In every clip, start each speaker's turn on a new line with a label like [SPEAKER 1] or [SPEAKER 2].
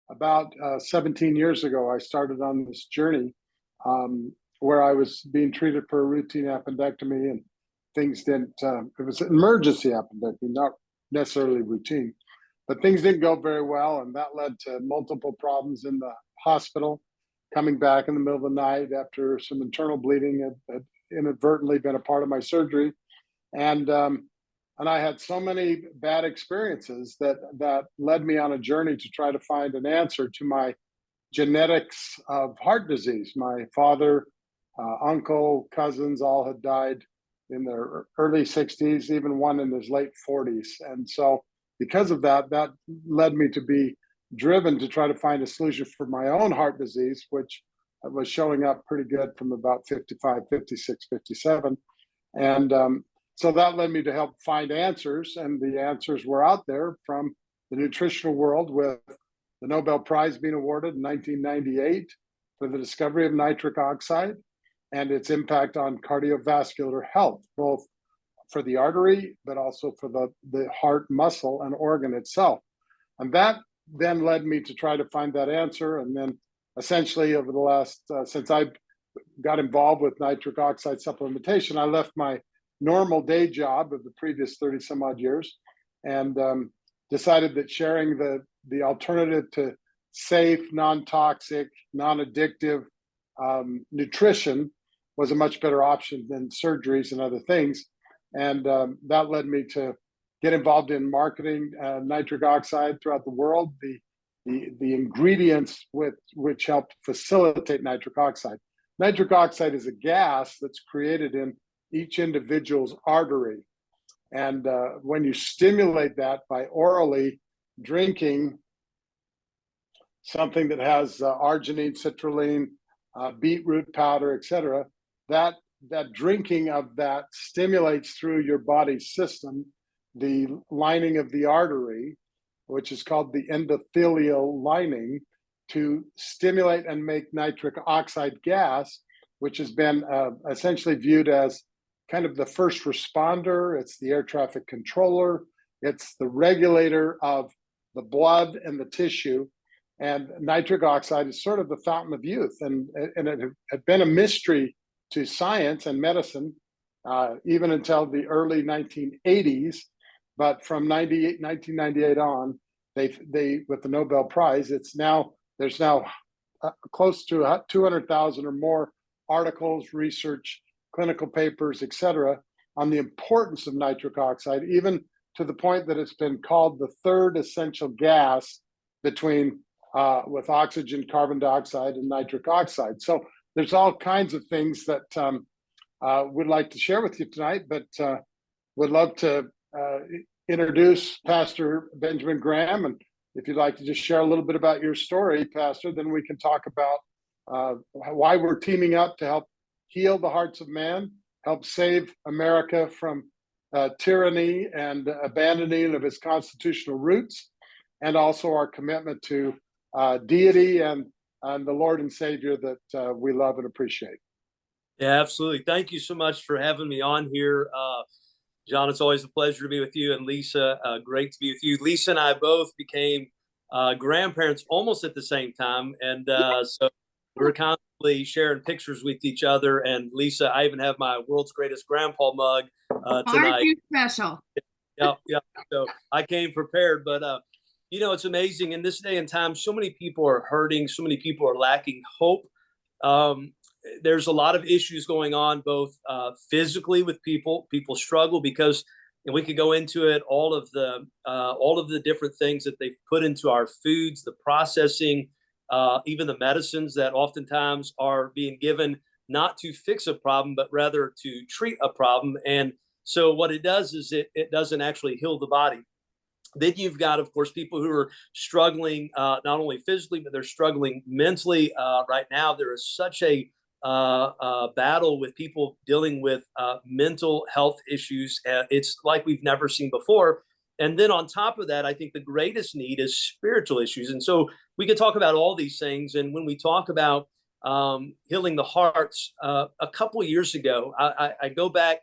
[SPEAKER 1] about 17 years ago, I started on this journey where I was being treated for a routine appendectomy, and things didn't. It was an emergency appendectomy, not necessarily routine, but things didn't go very well, and that led to multiple problems in the hospital. Coming back in the middle of the night after some internal bleeding had inadvertently been a part of my surgery, and I had so many bad experiences that led me on a journey to try to find an answer to my genetics of heart disease. My father, uncle, cousins all had died in their early 60s, even one in his late 40s. And so because of that, that led me to be driven to try to find a solution for my own heart disease, which was showing up pretty good from about 55, 56, 57. And so that led me to help find answers, and the answers were out there from the nutritional world, with the Nobel Prize being awarded in 1998 for the discovery of nitric oxide and its impact on cardiovascular health, both for the artery, but also for the heart muscle and organ itself. And that then led me to try to find that answer. And then essentially over the last, since I got involved with nitric oxide supplementation, I left my normal day job of the previous 30 some odd years and decided that sharing the alternative to safe, non-toxic, non-addictive nutrition was a much better option than surgeries and other things. And that led me to get involved in marketing nitric oxide throughout the world, the ingredients which help facilitate nitric oxide. Nitric oxide is a gas that's created in each individual's artery. And when you stimulate that by orally drinking something that has arginine, citrulline, beetroot powder, etc., that drinking of that stimulates through your body's system the lining of the artery, which is called the endothelial lining, to stimulate and make nitric oxide gas, which has been essentially viewed as kind of the first responder. It's the air traffic controller. It's the regulator of the blood and the tissue. And nitric oxide is sort of the fountain of youth. And it had been a mystery to science and medicine even until the early 1980s. But from 1998 on, they with the Nobel Prize, there's now close to 200,000 or more articles, research, clinical papers, etc., on the importance of nitric oxide, even to the point that it's been called the third essential gas between with oxygen, carbon dioxide, and nitric oxide. So there's all kinds of things that we'd like to share with you tonight, but would love to introduce Pastor Benjamin Graham. And if you'd like to just share a little bit about your story, Pastor, then we can talk about why we're teaming up to help heal the hearts of man, help save America from tyranny and abandoning of its constitutional roots, and also our commitment to deity and the Lord and Savior that we love and appreciate.
[SPEAKER 2] Yeah, absolutely. Thank you so much for having me on here. John, it's always a pleasure to be with you. And Lisa, great to be with you. Lisa and I both became grandparents almost at the same time. And so we're constantly sharing pictures with each other. And Lisa, I even have my world's greatest grandpa mug tonight.
[SPEAKER 3] Aren't you special?
[SPEAKER 2] Yeah. So I came prepared, but it's amazing in this day and time. So many people are hurting. So many people are lacking hope. There's a lot of issues going on, both physically with people. People struggle because, and we could go into it, all of the different things that they've put into our foods, the processing, even the medicines that oftentimes are being given not to fix a problem, but rather to treat a problem. And so what it does is it doesn't actually heal the body. Then you've got, of course, people who are struggling not only physically, but they're struggling mentally. Right now, there is such a battle with people dealing with mental health issues. It's like we've never seen before. And then on top of that, I think the greatest need is spiritual issues. And so we could talk about all these things. And when we talk about healing the hearts, a couple of years ago, I go back.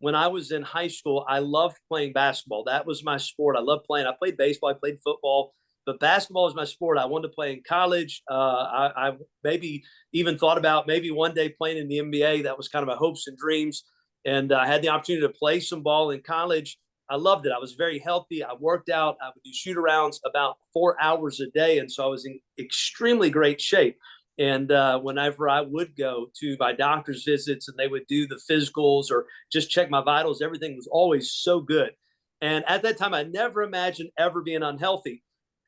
[SPEAKER 2] When I was in high school, I loved playing basketball. That was my sport. I loved playing. I played baseball. I played football. but basketball was my sport. I wanted to play in college. I maybe even thought about maybe one day playing in the NBA. That was kind of my hopes and dreams. And I had the opportunity to play some ball in college. I loved it. I was very healthy. I worked out. I would do shoot arounds about 4 hours a day. And so I was in extremely great shape. And whenever I would go to my doctor's visits and they would do the physicals or just check my vitals, everything was always so good. And at that time, I never imagined ever being unhealthy.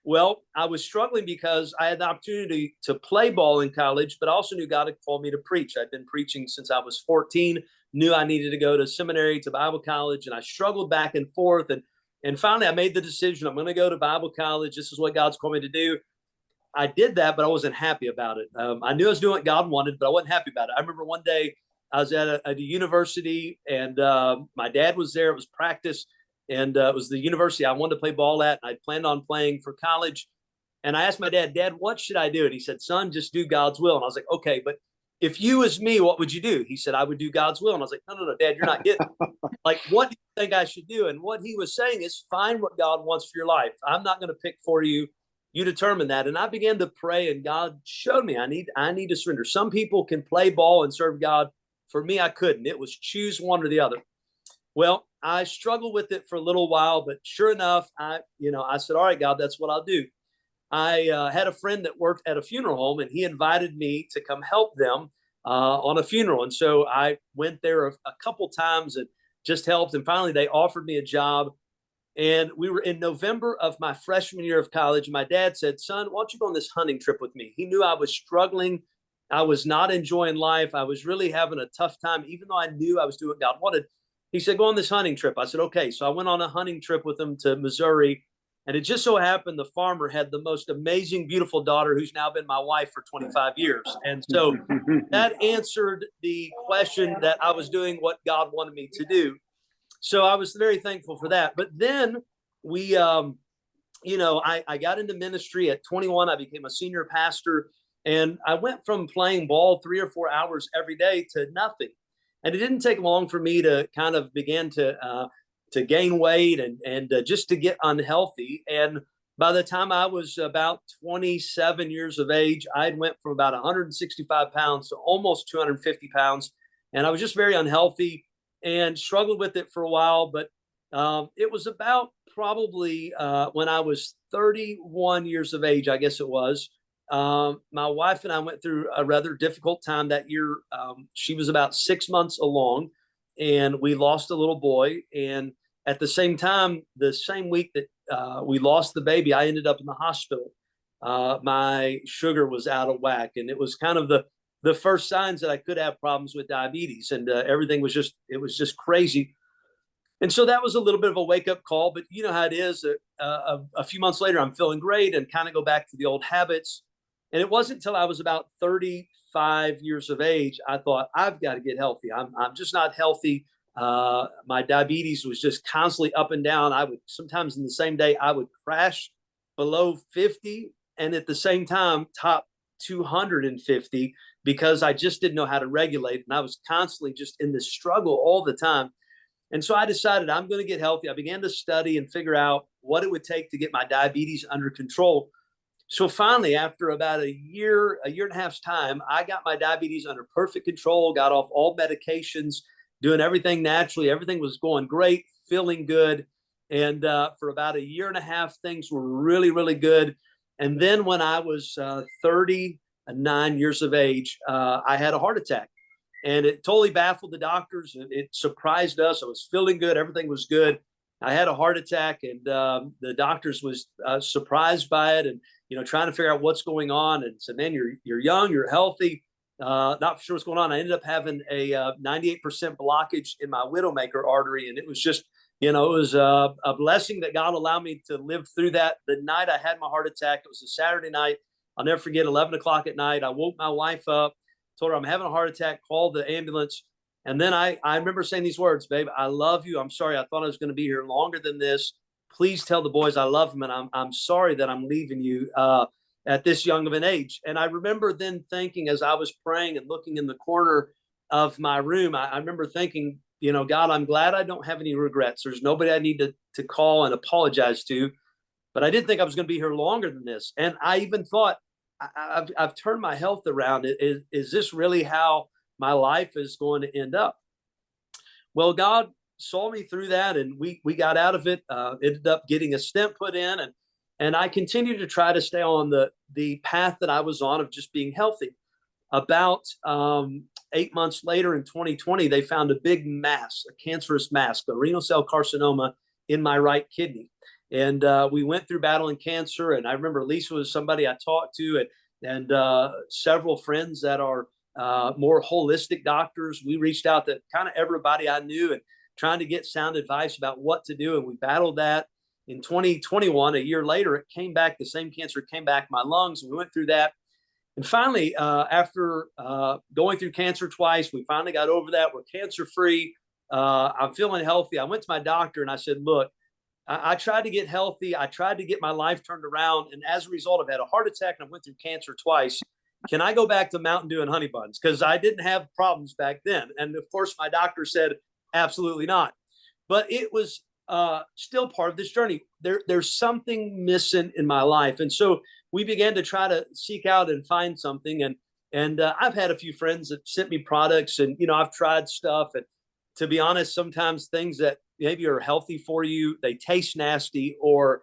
[SPEAKER 2] Well, I was struggling because I had the opportunity to play ball in college, but I also knew God had called me to preach. I'd been preaching since I was 14, knew I needed to go to seminary, to Bible college, and I struggled back and forth. And finally, I made the decision, I'm going to go to Bible college. This is what God's called me to do. I did that, but I wasn't happy about it. I knew I was doing what God wanted, but I wasn't happy about it. I remember one day I was at a university, and my dad was there. It was practice, and it was the university I wanted to play ball at. And I planned on playing for college. And I asked my dad, Dad, what should I do? And he said, son, just do God's will. And I was like, okay, but if you was me, what would you do? He said, I would do God's will. And I was like, no, Dad, you're not getting it. Like, what do you think I should do? And what he was saying is, find what God wants for your life. I'm not going to pick for you. You determine that. And I began to pray, and God showed me I need to surrender. Some people can play ball and serve God. For me, I couldn't. It was choose one or the other. Well, I struggled with it for a little while, but sure enough, I said, all right, God, that's what I'll do. I had a friend that worked at a funeral home, and he invited me to come help them on a funeral. And so I went there a couple times and just helped. And finally, they offered me a job. And we were in November of my freshman year of college. And my dad said, son, why don't you go on this hunting trip with me? He knew I was struggling. I was not enjoying life. I was really having a tough time, even though I knew I was doing what God wanted. He said, go on this hunting trip. I said, okay. So I went on a hunting trip with him to Missouri. And it just so happened the farmer had the most amazing, beautiful daughter who's now been my wife for 25 years. And so that answered the question that I was doing what God wanted me to do. So I was very thankful for that. But then we, I got into ministry at 21. I became a senior pastor, and I went from playing ball 3 or 4 hours every day to nothing. And it didn't take long for me to kind of begin to gain weight and just to get unhealthy. And by the time I was about 27 years of age, I went from about 165 pounds to almost 250 pounds. And I was just very unhealthy and struggled with it for a while. But it was about probably when I was 31 years of age, I guess it was. My wife and I went through a rather difficult time that year. She was about 6 months along, and we lost a little boy. And at the same time, the same week that we lost the baby, I ended up in the hospital. My sugar was out of whack, and it was kind of the first signs that I could have problems with diabetes, and everything was just crazy. And so that was a little bit of a wake up call, but you know how it is. A few months later, I'm feeling great and kind of go back to the old habits. And it wasn't until I was about 35 years of age, I thought, I've got to get healthy. I'm just not healthy. My diabetes was just constantly up and down. I would sometimes in the same day, I would crash below 50 and at the same time, top 250 because I just didn't know how to regulate. And I was constantly just in this struggle all the time. And so I decided I'm going to get healthy. I began to study and figure out what it would take to get my diabetes under control. So finally, after about a year and a half's time, I got my diabetes under perfect control, got off all medications, doing everything naturally. Everything was going great, feeling good. And for about a year and a half, things were really, really good. And then when I was 39 years of age, I had a heart attack. And it totally baffled the doctors. It surprised us. I was feeling good. Everything was good. I had a heart attack, and the doctors was surprised by it, and trying to figure out what's going on. And said, "Man, you're young, you're healthy. Not sure what's going on." I ended up having a 98% blockage in my widowmaker artery, and it was just, it was a blessing that God allowed me to live through that. The night I had my heart attack, it was a Saturday night. I'll never forget. 11 o'clock at night, I woke my wife up, told her I'm having a heart attack, called the ambulance. And then I remember saying these words, babe, I love you. I'm sorry. I thought I was going to be here longer than this. Please tell the boys I love them. And I'm sorry that I'm leaving you at this young of an age. And I remember then thinking, as I was praying and looking in the corner of my room, I remember thinking, God, I'm glad I don't have any regrets. There's nobody I need to call and apologize to. but I didn't think I was going to be here longer than this. And I even thought, I've turned my health around. Is this really how my life is going to end up? Well, God saw me through that, and we got out of it. Ended up getting a stent put in, and I continued to try to stay on the path that I was on of just being healthy. About 8 months later in 2020, they found a big mass, a cancerous mass, a renal cell carcinoma in my right kidney. And we went through battling cancer. And I remember Lisa was somebody I talked to, and several friends that are more holistic doctors. We reached out to kind of everybody I knew and trying to get sound advice about what to do. And we battled that. In 2021, a year later, it came back. The same cancer came back in my lungs. We went through that. And finally, after going through cancer twice, we finally got over that. We're cancer free. I'm feeling healthy. I went to my doctor and I said, look, I tried to get healthy. I tried to get my life turned around. And as a result, I've had a heart attack and I went through cancer twice. Can I go back to Mountain Dew and honey buns? Because I didn't have problems back then. And of course, my doctor said, absolutely not. But it was still part of this journey. There's something missing in my life. And so we began to try to seek out and find something. And I've had a few friends that sent me products, and, I've tried stuff. And to be honest, sometimes things that maybe are healthy for you, they taste nasty, or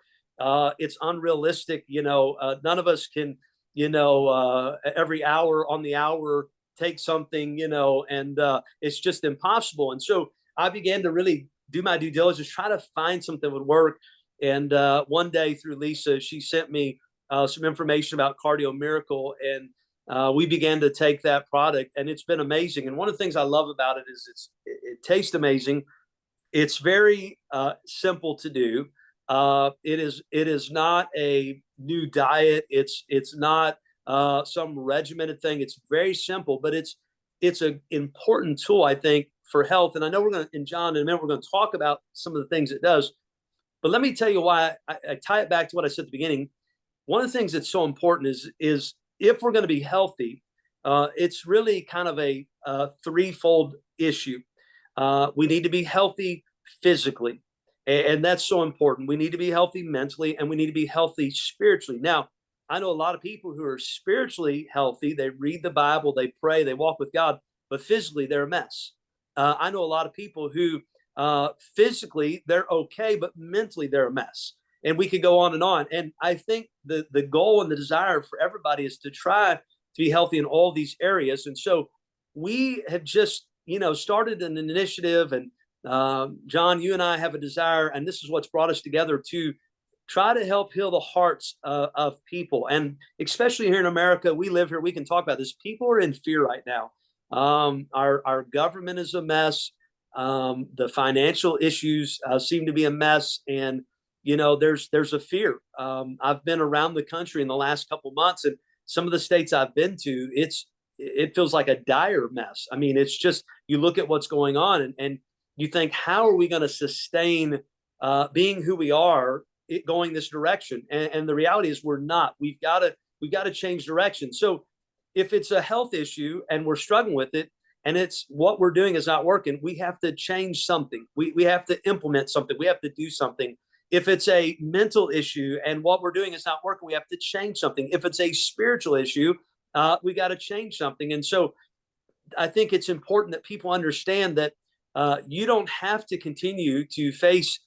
[SPEAKER 2] it's unrealistic. None of us can, every hour on the hour take something, and it's just impossible. And so I began to really do my due diligence, try to find something that would work. And one day through Lisa, she sent me some information about Cardio Miracle, and we began to take that product, and it's been amazing. And one of the things I love about it is it tastes amazing. It's very simple to do. It is not a new diet. It's not some regimented thing. It's very simple, but it's an important tool, I think, for health. And I know we're going to, in John, in a minute, we're going to talk about some of the things it does. But let me tell you why I tie it back to what I said at the beginning. One of the things that's so important is if we're going to be healthy, it's really kind of a threefold issue. We need to be healthy physically, and that's so important. We need to be healthy mentally, and we need to be healthy spiritually. Now, I know a lot of people who are spiritually healthy. They read the Bible, they pray, they walk with God, but physically they're a mess. I know a lot of people who physically they're okay, but mentally they're a mess. And we could go on and on. And I think the goal and the desire for everybody is to try to be healthy in all these areas. And so we have just, started an initiative. And John, you and I have a desire, and this is what's brought us together, to try to help heal the hearts of people. And especially here in America, we live here, we can talk about this. People are in fear right now. Our government is a mess. The financial issues seem to be a mess. And there's a fear. I've been around the country in the last couple of months, and some of the states I've been to, it feels like a dire mess. I mean, it's just, you look at what's going on, and you think, how are we going to sustain being who we are, going this direction? And the reality is we're not. We've got to change direction. So if it's a health issue and we're struggling with it, and it's what we're doing is not working, we have to change something. We have to implement something. We have to do something. If it's a mental issue and what we're doing is not working, we have to change something. If it's a spiritual issue, we got to change something. And so I think it's important that people understand that you don't have to continue to face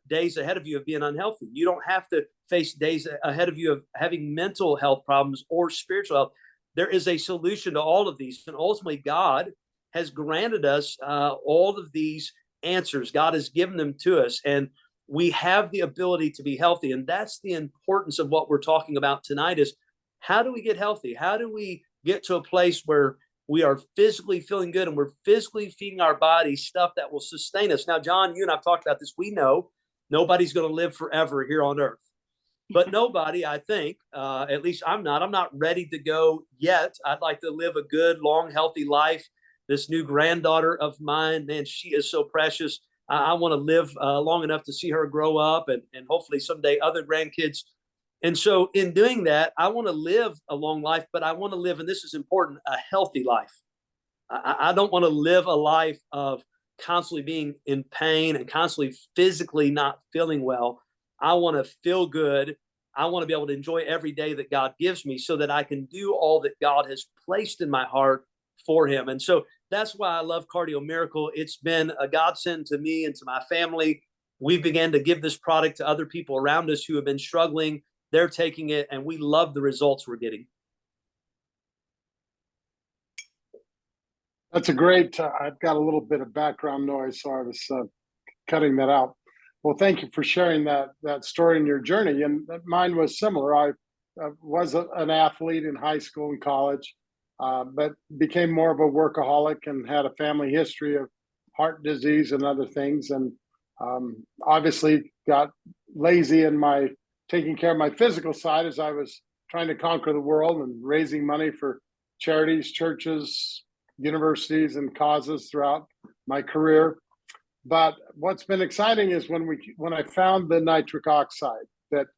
[SPEAKER 2] days ahead of you of being unhealthy. You don't have to face days ahead of you of having mental health problems or spiritual health. There is a solution to all of these. And ultimately, God has granted us all of these answers. God has given them to us. And we have the ability to be healthy. And that's the importance of what we're talking about tonight, is how do we get healthy? How do we get to a place where we are physically feeling good and we're physically feeding our body stuff that will sustain us? Now, John, you and I've talked about this. We know nobody's going to live forever here on earth. But nobody, I think, at least I'm not ready to go yet. I'd like to live a good, long, healthy life. This new granddaughter of mine, man, she is so precious. I want to live long enough to see her grow up, and hopefully someday other grandkids. And so in doing that, I want to live a long life, but I want to live, and this is important, a healthy life. I don't want to live a life of constantly being in pain and constantly physically not feeling well. I want to feel good. I want to be able to enjoy every day that God gives me so that I can do all that God has placed in my heart for him. And so that's why I love Cardio Miracle. It's been a godsend to me and to my family. We began to give this product to other people around us who have been struggling. They're taking it, and we love the results we're getting.
[SPEAKER 1] That's a great, I've got a little bit of background noise, so I was cutting that out. Well, thank you for sharing that story in your journey. And mine was similar. I was an athlete in high school and college, but became more of a workaholic and had a family history of heart disease and other things. And obviously got lazy in my taking care of my physical side as I was trying to conquer the world and raising money for charities, churches, universities, and causes throughout my career. But what's been exciting is when I found the nitric oxide, that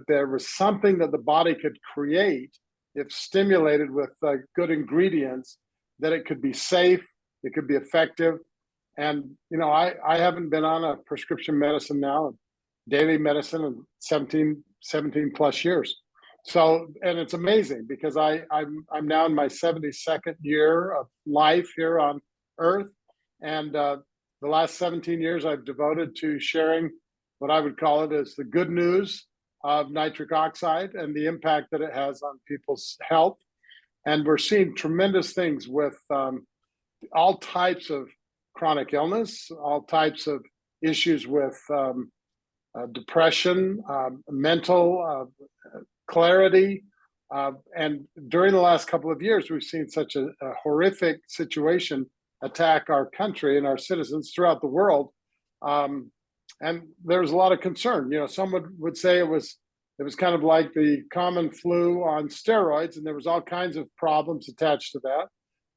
[SPEAKER 1] there was something that the body could create if stimulated with good ingredients, that it could be safe, it could be effective. And I haven't been on a prescription medicine now, daily medicine, in 17 plus years. So, and it's amazing because I'm now in my 72nd year of life here on Earth, and the last 17 years I've devoted to sharing what I would call it as the good news of nitric oxide and the impact that it has on people's health. And we're seeing tremendous things with all types of chronic illness, all types of issues with depression, mental clarity. And during the last couple of years, we've seen such a horrific situation attack our country and our citizens throughout the world. And there's a lot of concern. Some would say it was kind of like the common flu on steroids, and there was all kinds of problems attached to that.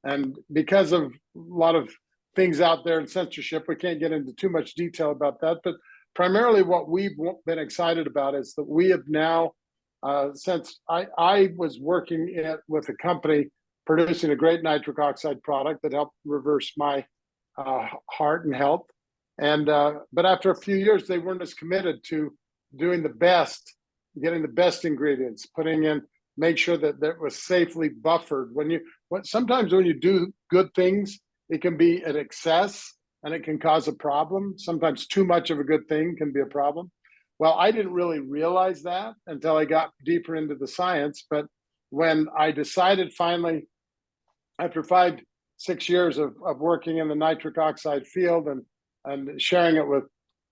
[SPEAKER 1] And because of a lot of things out there in censorship, we can't get into too much detail about that. But primarily what we've been excited about is that we have now, since I was working with a company producing a great nitric oxide product that helped reverse my heart and health. And but after a few years, they weren't as committed to doing the best, getting the best ingredients, make sure that that was safely buffered. Sometimes when you do good things, it can be an excess and it can cause a problem. Sometimes too much of a good thing can be a problem. Well, I didn't really realize that until I got deeper into the science. But when I decided finally, after 5-6 years of working in the nitric oxide field and sharing it with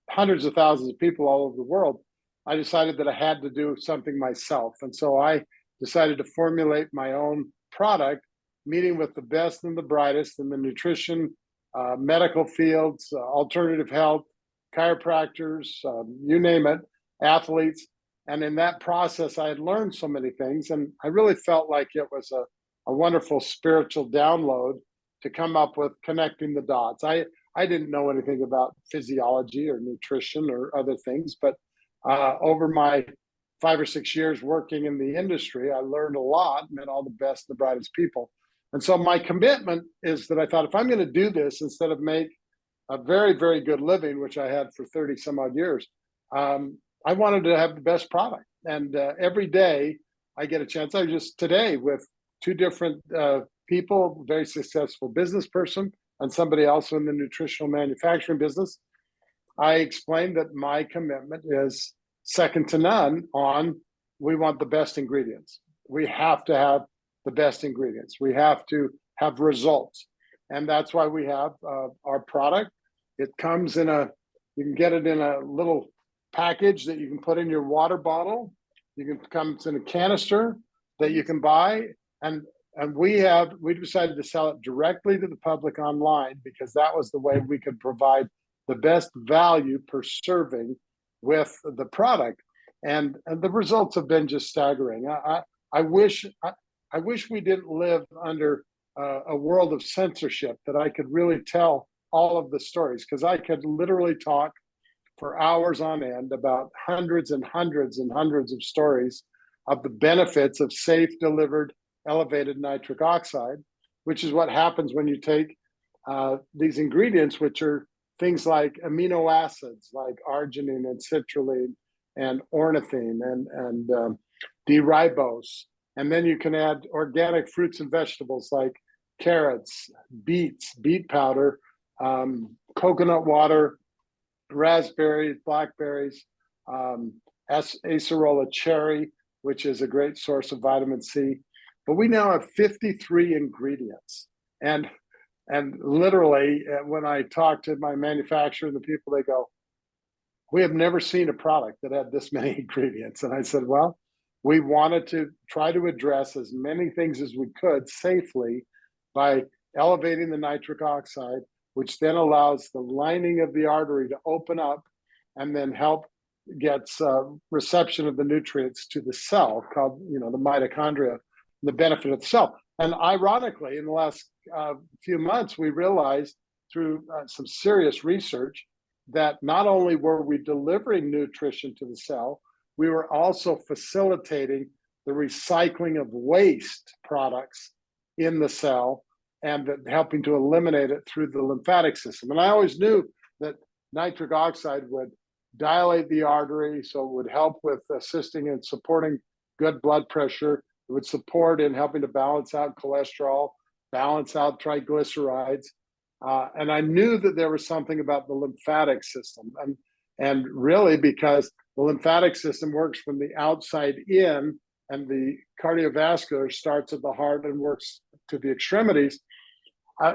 [SPEAKER 1] hundreds of thousands of people all over the world, I decided that I had to do something myself. And so I decided to formulate my own product, meeting with the best and the brightest in the nutrition, medical fields, alternative health, chiropractors, you name it, athletes. And in that process, I had learned so many things. And I really felt like it was a wonderful spiritual download to come up with connecting the dots. I didn't know anything about physiology or nutrition or other things, but over my 5 or 6 years working in the industry, I learned a lot, met all the best, the brightest people. And so my commitment is that I thought, if I'm going to do this, instead of make a very, very good living, which I had for 30 some odd years, I wanted to have the best product. And every day I get a chance. I just today with 2 different people, very successful business person and somebody else in the nutritional manufacturing business, I explained that my commitment is second to none on, we want the best ingredients. We have to have the best ingredients. We have to have results. And that's why we have our product. It comes you can get it in a little package that you can put in your water bottle. Comes in a canister that you can buy. And we decided to sell it directly to the public online because that was the way we could provide the best value per serving with the product. And the results have been just staggering. I wish we didn't live under a world of censorship, that I could really tell all of the stories, because I could literally talk for hours on end about hundreds and hundreds and hundreds of stories of the benefits of safe delivered elevated nitric oxide, which is what happens when you take these ingredients, which are things like amino acids like arginine and citrulline and ornithine and D-ribose. And then you can add organic fruits and vegetables like carrots, beets, beet powder, coconut water, raspberries, blackberries, acerola cherry, which is a great source of vitamin C. But we now have 53 ingredients. And literally, when I talk to my manufacturer and the people, they go, we have never seen a product that had this many ingredients. And I said, well, we wanted to try to address as many things as we could safely by elevating the nitric oxide, which then allows the lining of the artery to open up and then help gets reception of the nutrients to the cell called, the mitochondria, the benefit of the cell. And ironically, in the last few months, we realized through some serious research that not only were we delivering nutrition to the cell, we were also facilitating the recycling of waste products in the cell and helping to eliminate it through the lymphatic system. And I always knew that nitric oxide would dilate the artery, so it would help with assisting and supporting good blood pressure. It would support in helping to balance out cholesterol, balance out triglycerides. And I knew that there was something about the lymphatic system. And really, because the lymphatic system works from the outside in, and the cardiovascular starts at the heart and works to the extremities,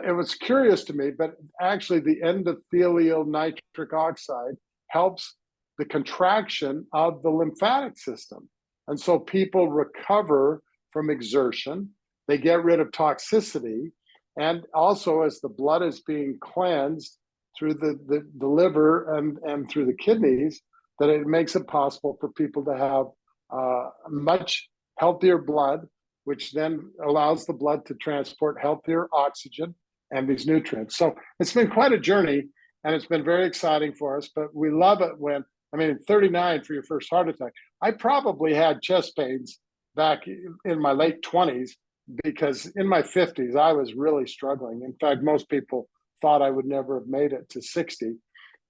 [SPEAKER 1] it was curious to me, but actually the endothelial nitric oxide helps the contraction of the lymphatic system. And so people recover from exertion, they get rid of toxicity, and also as the blood is being cleansed through the liver and through the kidneys, that it makes it possible for people to have much healthier blood, which then allows the blood to transport healthier oxygen and these nutrients. So it's been quite a journey, and it's been very exciting for us, but we love it when, 39 for your first heart attack. I probably had chest pains back in my late 20s because in my 50s, I was really struggling. In fact, most people thought I would never have made it to 60.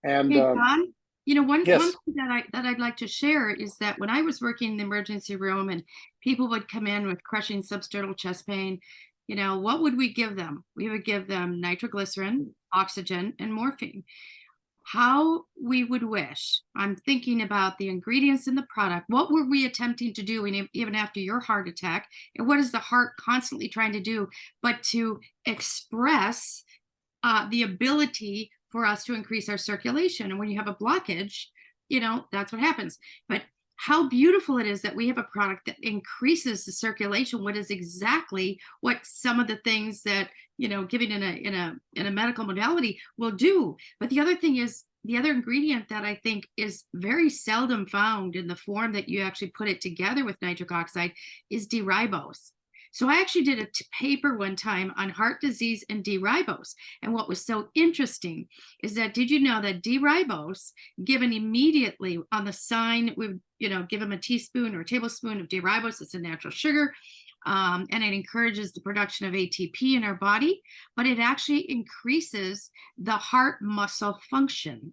[SPEAKER 1] And
[SPEAKER 3] hey, John, one
[SPEAKER 1] yes.
[SPEAKER 3] thing that I'd like to share is that when I was working in the emergency room and people would come in with crushing substernal chest pain, what would we give them? We would give them nitroglycerin, oxygen, and morphine. How we would wish, I'm thinking about the ingredients in the product. What were we attempting to do even after your heart attack? And what is the heart constantly trying to do but to express the ability for us to increase our circulation? And when you have a blockage, that's what happens. But how beautiful it is that we have a product that increases the circulation, what is exactly what some of the things that, giving in a medical modality will do. But the other thing is, the other ingredient that I think is very seldom found in the form that you actually put it together with nitric oxide is D-ribose. So I actually did a paper one time on heart disease and D-ribose. And what was so interesting is that, did you know that D-ribose, given immediately on the sign, we would, give them a teaspoon or a tablespoon of D-ribose, it's a natural sugar, and it encourages the production of ATP in our body, but it actually increases the heart muscle function.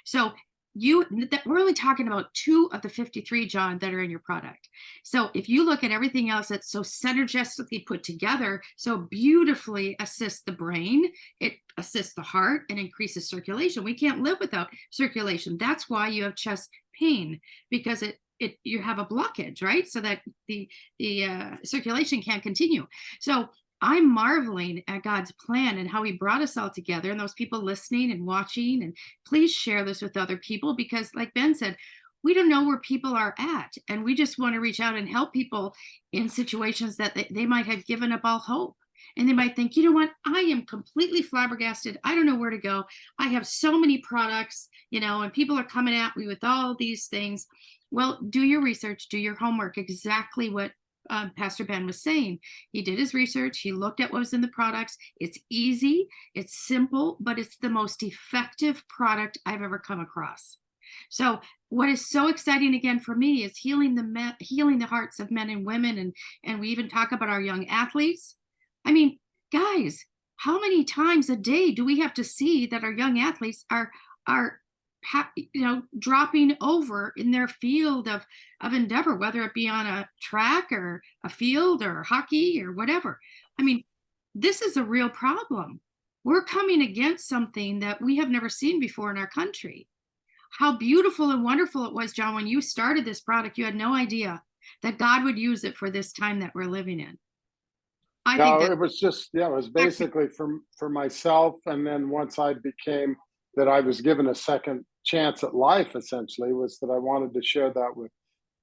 [SPEAKER 3] So we're only talking about 2 of the 53, John, that are in your product. So if you look at everything else that's so synergistically put together, so beautifully assists the brain, it assists the heart and increases circulation. We can't live without circulation. That's why you have chest pain, because you have a blockage, right? So that the circulation can't continue. So I'm marveling at God's plan and how he brought us all together, and those people listening and watching. And please share this with other people, because like Ben said, we don't know where people are at. And we just want to reach out and help people in situations that they might have given up all hope. And they might think, what? I am completely flabbergasted. I don't know where to go. I have so many products, and people are coming at me with all these things. Well, do your research, do your homework, exactly what Pastor Ben was saying. He did his research. He looked at what was in the products. It's easy, it's simple, but it's the most effective product I've ever come across. So what is so exciting again for me is healing the hearts of men and women. And we even talk about our young athletes. Guys, how many times a day do we have to see that our young athletes are dropping over in their field of endeavor, whether it be on a track or a field or hockey or whatever. I mean, this is a real problem. We're coming against something that we have never seen before in our country. How beautiful and wonderful it was, John, when you started this product. You had no idea that God would use it for this time that we're living in. I think
[SPEAKER 1] No,
[SPEAKER 3] that
[SPEAKER 1] it was just, yeah, it was basically for myself. And then once I became that I was given a second chance at life, essentially, was that I wanted to share that with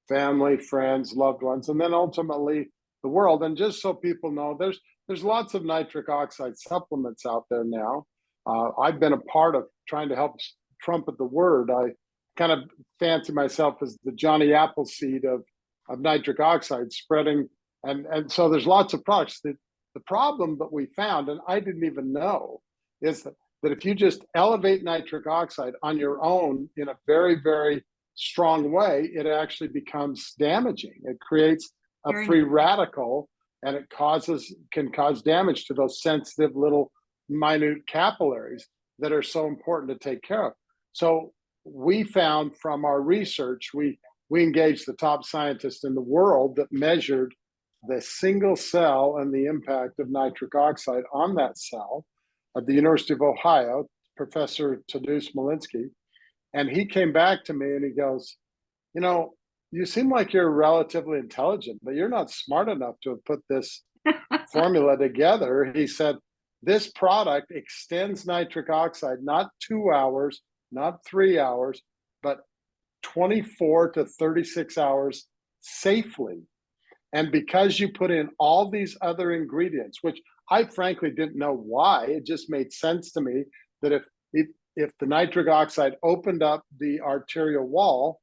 [SPEAKER 1] family, friends, loved ones, and then ultimately the world. And just so people know, there's lots of nitric oxide supplements out there now. I've been a part of trying to help trumpet the word. I kind of fancy myself as the Johnny Appleseed of nitric oxide spreading. And so there's lots of products. The problem that we found, and I didn't even know, is that if you just elevate nitric oxide on your own in a very, very strong way, it actually becomes damaging. It creates a free radical, and it can cause damage to those sensitive little minute capillaries that are so important to take care of. So we found from our research, we engaged the top scientists in the world that measured the single cell and the impact of nitric oxide on that cell at the University of Ohio, Professor Tadeusz Malinsky. And he came back to me and he goes, you seem like you're relatively intelligent, but you're not smart enough to have put this formula together. He said, this product extends nitric oxide, not 2 hours, not 3 hours, but 24 to 36 hours safely. And because you put in all these other ingredients, which I frankly didn't know why, it just made sense to me that if the nitric oxide opened up the arterial wall,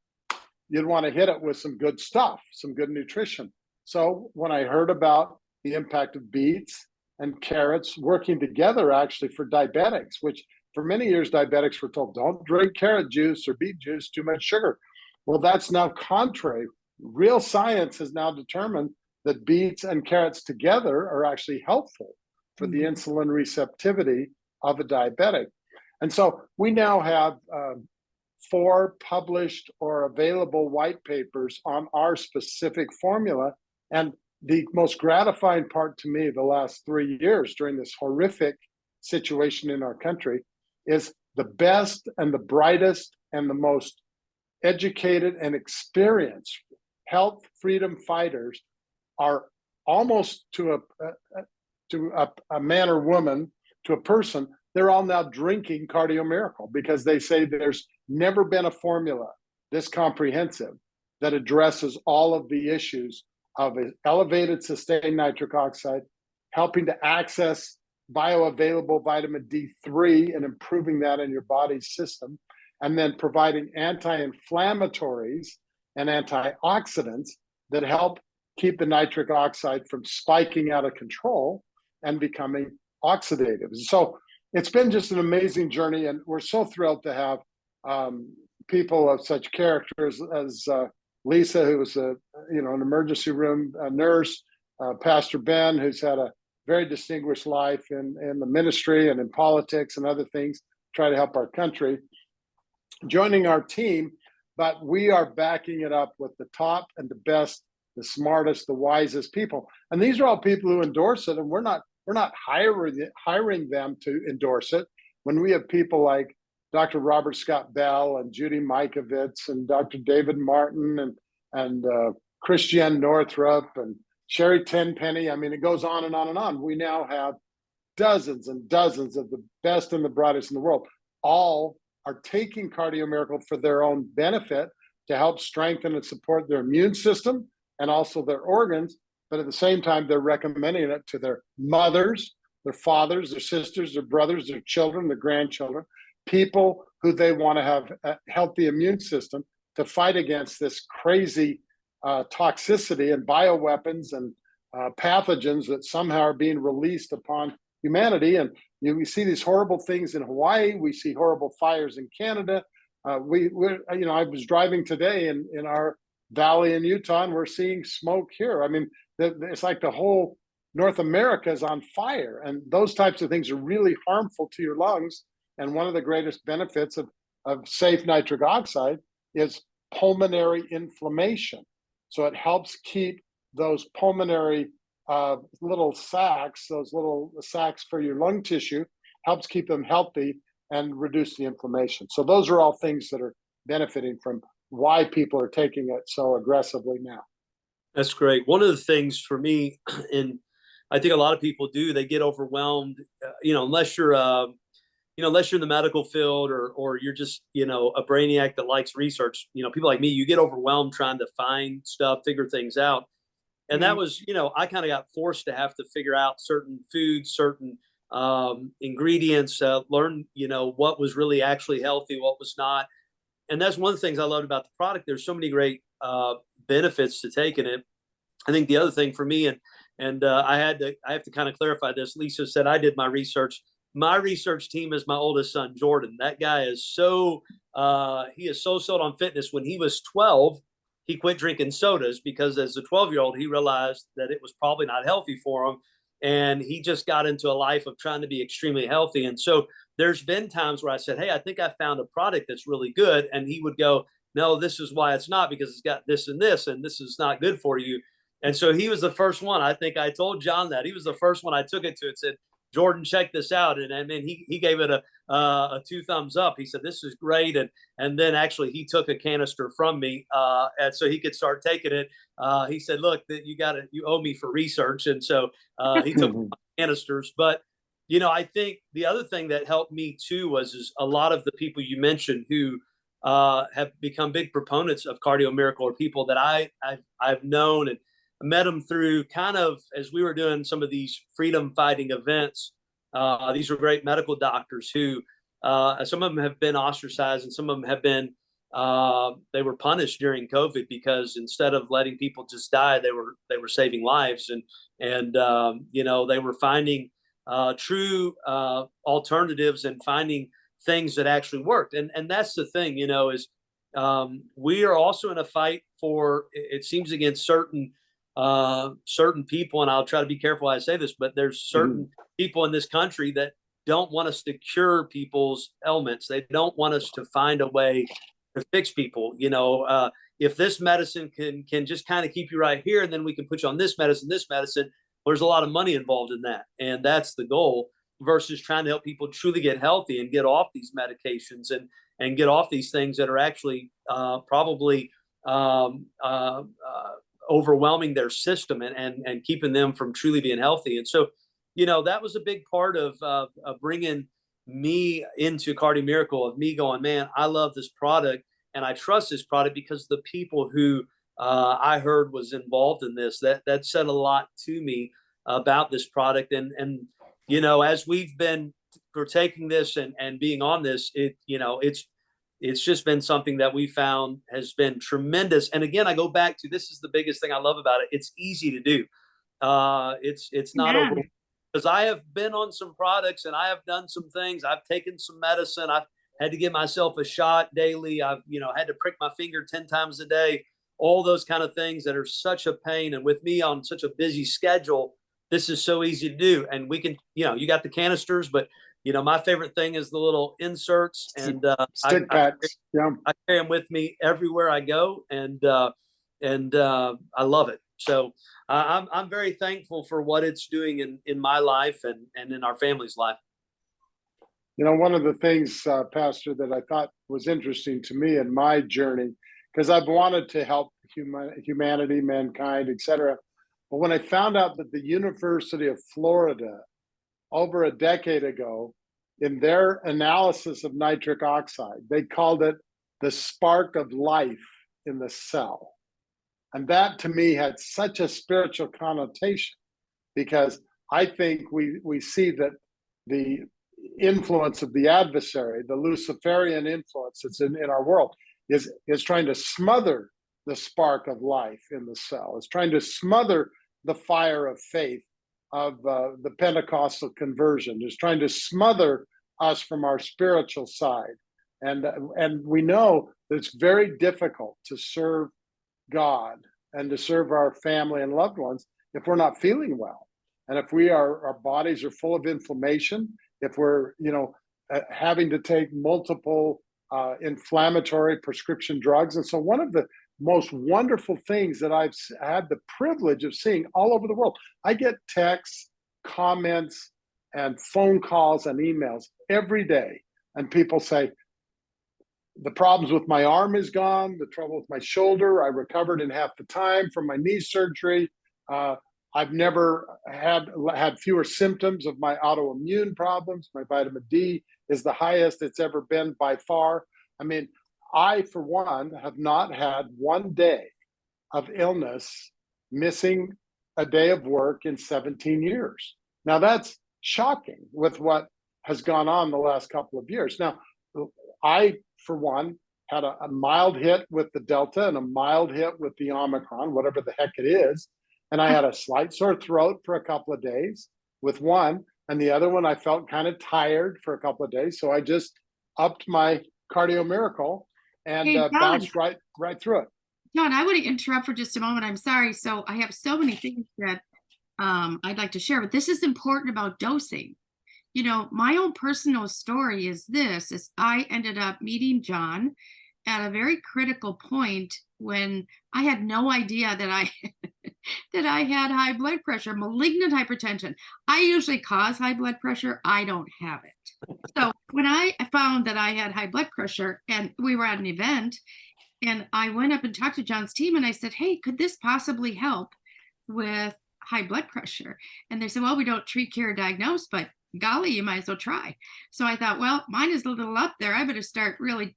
[SPEAKER 1] you'd want to hit it with some good stuff, some good nutrition. So when I heard about the impact of beets and carrots working together actually for diabetics, which for many years diabetics were told, don't drink carrot juice or beet juice, too much sugar. Well, that's now contrary. Real science has now determined that beets and carrots together are actually helpful for the insulin receptivity of a diabetic. And so we now have 4 published or available white papers on our specific formula. And the most gratifying part to me the last 3 years during this horrific situation in our country is the best and the brightest and the most educated and experienced health freedom fighters are almost to a man or woman, to a person, they're all now drinking Cardio Miracle because they say there's never been a formula this comprehensive that addresses all of the issues of elevated sustained nitric oxide, helping to access bioavailable vitamin D3 and improving that in your body's system, and then providing anti-inflammatories and antioxidants that help keep the nitric oxide from spiking out of control and becoming oxidative. So it's been just an amazing journey, and we're so thrilled to have people of such characters as Lisa, who was an emergency room nurse, Pastor Ben, who's had a very distinguished life in the ministry and in politics and other things, try to help our country, joining our team. But we are backing it up with the top and the best, the smartest, the wisest people. And these are all people who endorse it, and we're not hiring them to endorse it. When we have people like Dr. Robert Scott Bell and Judy Mikovits and Dr. David Martin and Christiane Northrup and Sherry Tenpenny, I mean, it goes on and on and on. We now have dozens and dozens of the best and the brightest in the world. All are taking Cardio Miracle for their own benefit to help strengthen and support their immune system and also their organs. But at the same time, they're recommending it to their mothers, their fathers, their sisters, their brothers, their children, their grandchildren, people who they want to have a healthy immune system to fight against this crazy toxicity and bioweapons and pathogens that somehow are being released upon humanity. And we see these horrible things in Hawaii. We see horrible fires in Canada. I was driving today in our valley in Utah, and we're seeing smoke here. I mean, it's like the whole North America is on fire, and those types of things are really harmful to your lungs. And one of the greatest benefits of safe nitric oxide is pulmonary inflammation. So it helps keep those pulmonary little sacs, those little sacs for your lung tissue, helps keep them healthy and reduce the inflammation. So those are all things that are benefiting from why people are taking it so aggressively now.
[SPEAKER 2] That's great. One of the things for me, and I think a lot of people do, they get overwhelmed, unless you're unless you're in the medical field, or you're just, a brainiac that likes research, people like me, you get overwhelmed trying to find stuff, figure things out. And that was, I kind of got forced to have to figure out certain foods, certain ingredients, learn, what was really actually healthy, what was not. And that's one of the things I loved about the product. There's so many great benefits to taking it. I think the other thing for me, and I have to kind of clarify this. Lisa said I did my research. My research team is my oldest son, Jordan. That guy is he is so sold on fitness. When he was 12, he quit drinking sodas because as a 12-year-old, he realized that it was probably not healthy for him. And he just got into a life of trying to be extremely healthy. And so there's been times where I said, hey, I think I found a product that's really good. And he would go, no, this is why it's not, because it's got this, and this is not good for you. And so he was the first one. I think I told John that. He was the first one I took it to and said, Jordan, check this out. And then he gave it a 2 thumbs up. He said, this is great. And then actually he took a canister from me and so he could start taking it. He said, look, that you owe me for research. And so he took canisters. But, I think the other thing that helped me too is a lot of the people you mentioned who have become big proponents of Cardio Miracle, or people that I've known and met them through kind of, as we were doing some of these freedom fighting events. These were great medical doctors who, some of them have been ostracized, and some of them have been, they were punished during COVID because instead of letting people just die, they were saving lives, and they were finding true alternatives and finding things that actually worked. And that's the thing, is we are also in a fight for, it seems, against certain people, and I'll try to be careful how I say this, but there's certain people in this country that don't want us to cure people's ailments. They don't want us to find a way to fix people. If this medicine can just kind of keep you right here, and then we can put you on this medicine, well, there's a lot of money involved in that. And that's the goal, versus trying to help people truly get healthy and get off these medications and get off these things that are actually probably overwhelming their system and keeping them from truly being healthy. And so, that was a big part of bringing me into Cardio Miracle, of me going, man, I love this product and I trust this product because the people who I heard was involved in this, that said a lot to me about this product. And as we've been taking this and being on this, it's just been something that we found has been tremendous. And again, I go back to, this is the biggest thing I love about it. It's easy to do. It's not over, because I have been on some products and I have done some things. I've taken some medicine. I've had to give myself a shot daily. I've, had to prick my finger 10 times a day, all those kind of things that are such a pain. And with me on such a busy schedule, this is so easy to do. And we can, you got the canisters, but my favorite thing is the little inserts, and
[SPEAKER 1] stick packs.
[SPEAKER 2] I carry them with me everywhere I go, and I love it. So I'm very thankful for what it's doing in my life and in our family's life.
[SPEAKER 1] One of the things, Pastor, that I thought was interesting to me in my journey, because I've wanted to help humanity, mankind, etc. But when I found out that the University of Florida, over a decade ago, in their analysis of nitric oxide, they called it the spark of life in the cell. And that to me had such a spiritual connotation, because I think we see that the influence of the adversary, the Luciferian influence that's in our world, is trying to smother the spark of life in the cell. It's trying to smother the fire of faith, of the Pentecostal conversion, is trying to smother us from our spiritual side. And we know that it's very difficult to serve God and to serve our family and loved ones if we're not feeling well. And if our bodies are full of inflammation, if we're, having to take multiple inflammatory prescription drugs. And so one of the most wonderful things that I've had the privilege of seeing all over the world, I get texts, comments, and phone calls and emails every day. And people say, the problems with my arm is gone, the trouble with my shoulder, I recovered in half the time from my knee surgery. I've never had fewer symptoms of my autoimmune problems. My vitamin D is the highest it's ever been by far. I mean, I, for one, have not had one day of illness, missing a day of work in 17 years. Now, that's shocking with what has gone on the last couple of years. Now, I, for one, had a mild hit with the Delta and a mild hit with the Omicron, whatever the heck it is. And I had a slight sore throat for a couple of days with one, and the other one I felt kind of tired for a couple of days. So I just upped my Cardio Miracle and
[SPEAKER 3] Hey, John,
[SPEAKER 1] bounced right through it.
[SPEAKER 3] John, I want to interrupt for just a moment. I'm sorry. So I have so many things that I'd like to share, but this is important about dosing. My own personal story is this, is I ended up meeting John at a very critical point when I had no idea that I that I had high blood pressure, malignant hypertension. I usually cause high blood pressure. I don't have it. So when I found that I had high blood pressure and we were at an event and I went up and talked to John's team and I said, hey, could this possibly help with high blood pressure? And they said, well, we don't treat, cure, or diagnose, but golly, you might as well try. So I thought, well, mine is a little up there. I better start really,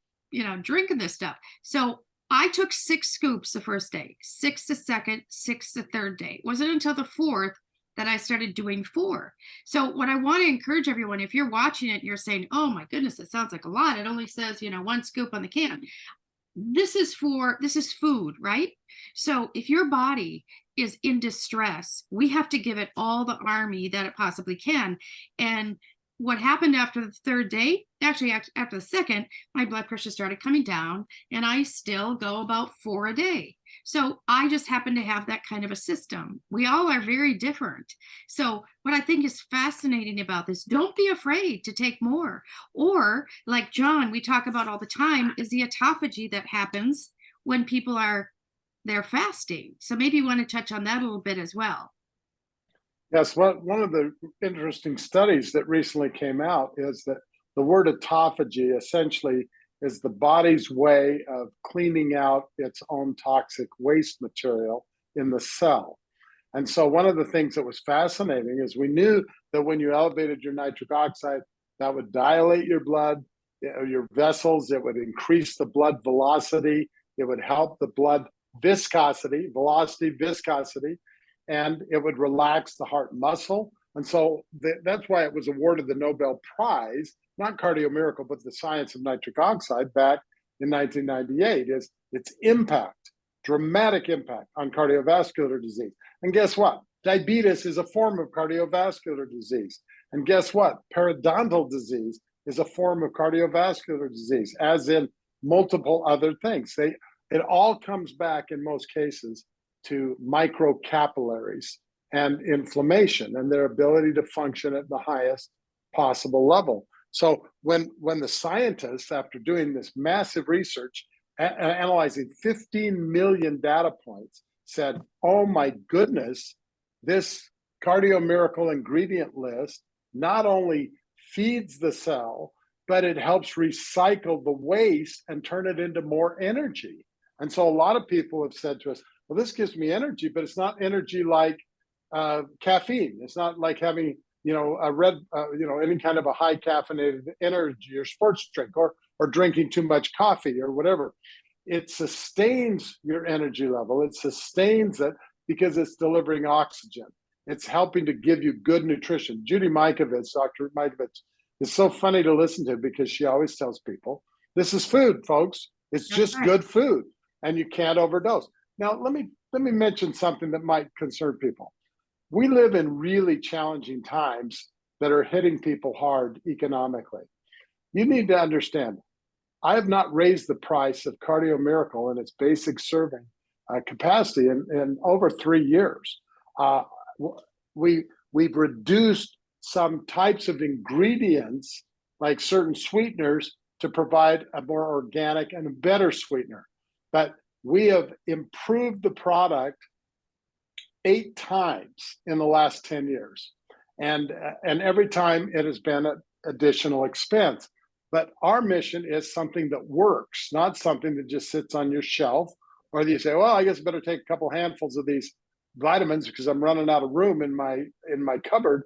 [SPEAKER 3] drinking this stuff. So I took 6 scoops the first day, 6 the second, 6 the third day. It wasn't until the 4th that I started doing 4. So what I want to encourage everyone, if you're watching it and you're saying, oh my goodness, it sounds like a lot. It only says, 1 scoop on the can. This is food, right? So if your body is in distress, we have to give it all the army that it possibly can. And what happened after the 3rd day, actually after the 2nd, my blood pressure started coming down and I still go about 4 a day. So I just happen to have that kind of a system. We all are very different. So what I think is fascinating about this, don't be afraid to take more. Or like John, we talk about all the time, is the autophagy that happens when people they're fasting. So maybe you want to touch on that a little bit as well.
[SPEAKER 1] Yes, one of the interesting studies that recently came out is that the word autophagy essentially is the body's way of cleaning out its own toxic waste material in the cell. And so one of the things that was fascinating is we knew that when you elevated your nitric oxide, that would dilate your blood, your vessels, it would increase the blood velocity, it would help the blood viscosity, and it would relax the heart muscle. And so that's why it was awarded the Nobel Prize, not Cardio Miracle, but the science of nitric oxide back in 1998, is its impact, dramatic impact on cardiovascular disease. And guess what? Diabetes is a form of cardiovascular disease. And guess what? Periodontal disease is a form of cardiovascular disease, as in multiple other things. It all comes back in most cases to microcapillaries and inflammation and their ability to function at the highest possible level. So when the scientists, after doing this massive research, analyzing 15 million data points, said, oh my goodness, this Cardio Miracle ingredient list not only feeds the cell, but it helps recycle the waste and turn it into more energy. And so a lot of people have said to us, well, this gives me energy, but it's not energy like caffeine. It's not like having, any kind of a high caffeinated energy or sports drink or drinking too much coffee or whatever. It sustains your energy level. It sustains it because it's delivering oxygen. It's helping to give you good nutrition. Dr. Mikovits, is so funny to listen to because she always tells people, this is food, folks. It's just good food and you can't overdose. Now, let me mention something that might concern people. We live in really challenging times that are hitting people hard economically. You need to understand, I have not raised the price of Cardio Miracle and its basic serving capacity in over 3 years. We we've reduced some types of ingredients, like certain sweeteners, to provide a more organic and a better sweetener. But we have improved the product 8 times in the last 10 years. And every time it has been an additional expense. But our mission is something that works, not something that just sits on your shelf, or that you say, well, I guess I better take a couple handfuls of these vitamins because I'm running out of room in my cupboard.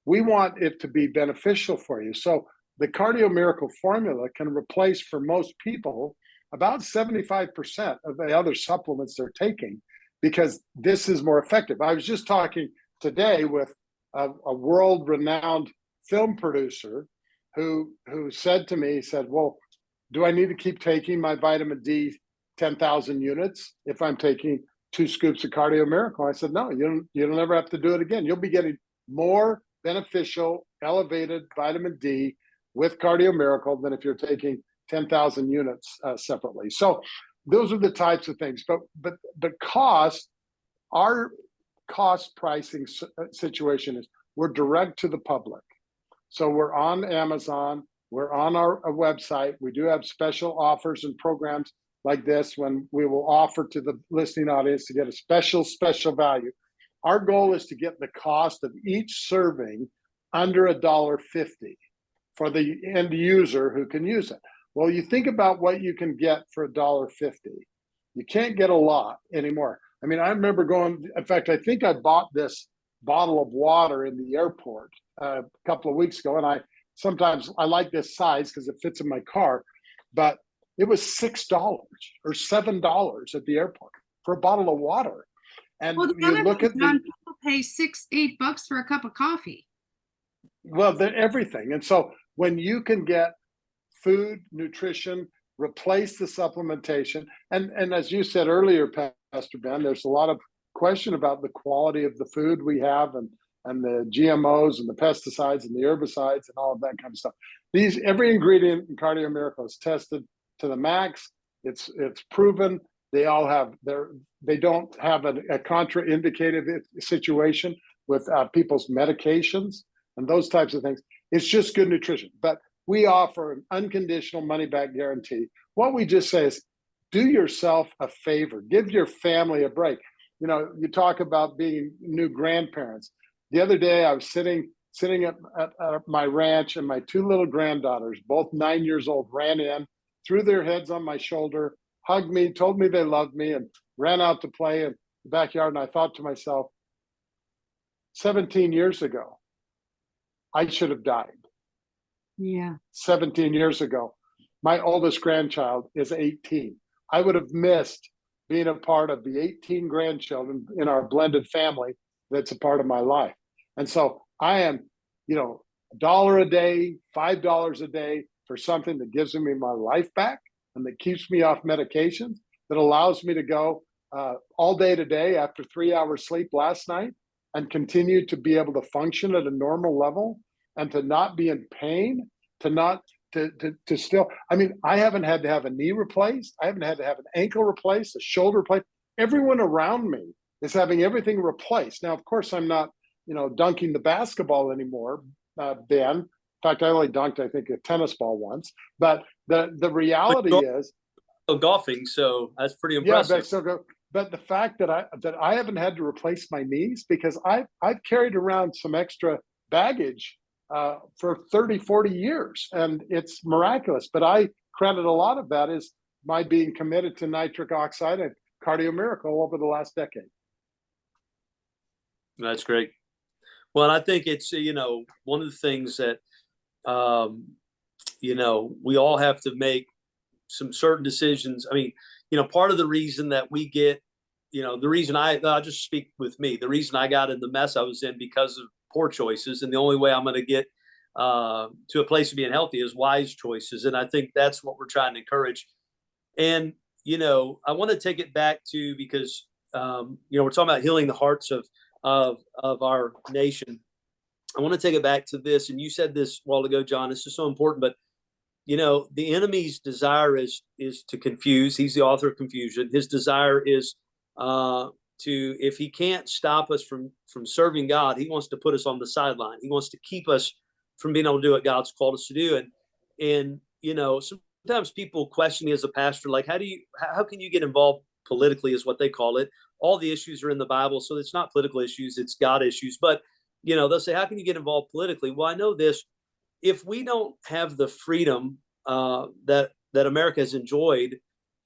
[SPEAKER 1] We want it to be beneficial for you. So the Cardio Miracle formula can replace, for most people, about 75% of the other supplements they're taking, because this is more effective. I was just talking today with a world-renowned film producer who said to me, he said, well, do I need to keep taking my vitamin D 10,000 units if I'm taking 2 scoops of Cardio Miracle? I said, no, you'll never have to do it again. You'll be getting more beneficial, elevated vitamin D with Cardio Miracle than if you're taking 10,000 units separately. So those are the types of things. But cost, our cost pricing situation is we're direct to the public. So we're on Amazon, we're on our website. We do have special offers and programs like this when we will offer to the listening audience to get a special value. Our goal is to get the cost of each serving under $1.50 for the end user who can use it. Well, you think about what you can get for $1.50. You can't get a lot anymore. I mean, I remember going, in fact, I think I bought this bottle of water in the airport a couple of weeks ago, and I like this size because it fits in my car, but it was $6 or $7 at the airport for a bottle of water. And
[SPEAKER 3] well,
[SPEAKER 1] you look at
[SPEAKER 3] people pay $6-8 for a cup of coffee.
[SPEAKER 1] Well, they're everything. And so when you can get food, nutrition, replace the supplementation, and as you said earlier, Pastor Ben, there's a lot of question about the quality of the food we have, and the GMOs and the pesticides and the herbicides and all of that kind of stuff. Every ingredient in Cardio Miracle is tested to the max. It's proven. They all have they don't have a contraindicated situation with people's medications and those types of things. It's just good nutrition. But we offer an unconditional money-back guarantee. What we just say is, do yourself a favor. Give your family a break. You know, you talk about being new grandparents. The other day, I was sitting at my ranch, and my 2 little granddaughters, both 9 years old, ran in, threw their heads on my shoulder, hugged me, told me they loved me, and ran out to play in the backyard. And I thought to myself, 17 years ago, I should have died.
[SPEAKER 3] Yeah.
[SPEAKER 1] 17 years ago. My oldest grandchild is 18. I would have missed being a part of the 18 grandchildren in our blended family that's a part of my life. And so I am, $1 a day, $5 a day for something that gives me my life back and that keeps me off medications, that allows me to go all day today after 3 hours sleep last night and continue to be able to function at a normal level and to not be in pain, to still, I mean, I haven't had to have a knee replaced. I haven't had to have an ankle replaced, a shoulder replaced. Everyone around me is having everything replaced. Now, of course, I'm not, dunking the basketball anymore, Ben. In fact, I only dunked, I think, a tennis ball once. But the reality is,
[SPEAKER 2] golfing, so that's pretty impressive.
[SPEAKER 1] Yeah, but the fact that I haven't had to replace my knees, because I've carried around some extra baggage for 30, 40 years, and it's miraculous. But I credit a lot of that is my being committed to nitric oxide and Cardio Miracle over the last decade.
[SPEAKER 2] That's great. Well, and I think it's, one of the things that, we all have to make some certain decisions. I mean, part of the reason that we get, the reason I'll just speak with me, the reason I got in the mess I was in because of poor choices. And the only way I'm going to get to a place of being healthy is wise choices. And I think that's what we're trying to encourage. And, I want to take it back to, because, we're talking about healing the hearts of our nation. I want to take it back to this. And you said this a while ago, John, this is so important, but the enemy's desire is to confuse. He's the author of confusion. His desire is if he can't stop us from serving God, he wants to put us on the sideline. He wants to keep us from being able to do what God's called us to do. And sometimes people question me as a pastor, like, how can you get involved politically, is what they call it. All the issues are in the Bible, so it's not political issues, it's God issues. But they'll say, how can you get involved politically? Well, I know this: if we don't have the freedom that America has enjoyed,